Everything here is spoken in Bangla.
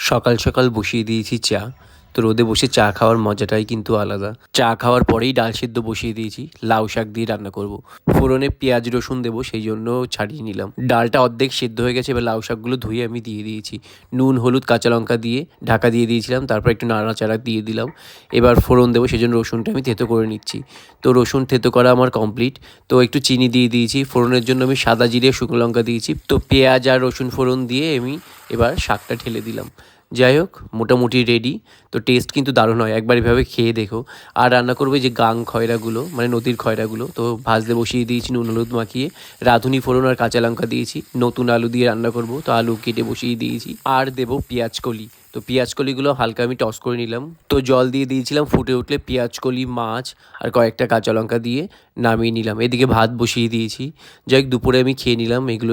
সকাল সকাল বসিয়ে দিয়েছি চা। তো রোদে বসে চা খাওয়ার মজাটাই কিন্তু আলাদা। চা খাওয়ার পরেই ডাল সিদ্ধ বসিয়ে দিয়েছি, লাউ শাক দিয়ে রান্না করব। ফোড়নে পেঁয়াজ রসুন দেবো, সেই জন্য ছাড়িয়ে নিলাম। ডালটা অর্ধেক সিদ্ধ হয়ে গেছে, এবার লাউ শাকগুলো ধুয়ে আমি দিয়ে দিয়েছি। নুন হলুদ কাঁচা লঙ্কা দিয়ে ঢাকা দিয়ে দিয়েছিলাম, তারপর একটু নাড়াচাড়া দিয়ে দিলাম। এবার ফোড়ন দেবো, সেই জন্য রসুনটা আমি থেতো করে নিচ্ছি। তো রসুন থেতো করা আমার কমপ্লিট। তো একটু চিনি দিয়ে দিয়েছি। ফোড়নের জন্য আমি সাদা জিরে শুকনো লঙ্কা দিয়েছি। তো পেঁয়াজ আর রসুন ফোড়ন দিয়ে আমি এবার শাকটা ঢেলে দিলাম। যাই হোক, মোটামুটি রেডি। তো টেস্ট কিন্তু দারুণ হয়, একবার এভাবে খেয়ে দেখো। আর রান্না করবে যে গাং খয়রাগুলো, মানে নদীর খয়রাগুলো, তো ভাজতে বসিয়ে দিয়েছি নুন হলুদ মাখিয়ে। রাঁধুনি ফোড়ন আর কাঁচা লঙ্কা দিয়েছি। নতুন আলু দিয়ে রান্না করব, তো আলু কেটে বসিয়ে দিয়েছি। আর দেবো পেঁয়াজ কলি। তো পেঁয়াজ কলিগুলো হালকা আমি টস করে নিলাম। তো জল দিয়ে দিয়েছিলাম, ফুটে উঠলে পেঁয়াজ কলি, মাছ আর কয়েকটা কাঁচা লঙ্কা দিয়ে নামিয়ে নিলাম। এদিকে ভাত বসিয়ে দিয়েছি। যাই হোক, দুপুরে আমি খেয়ে নিলাম এগুলো।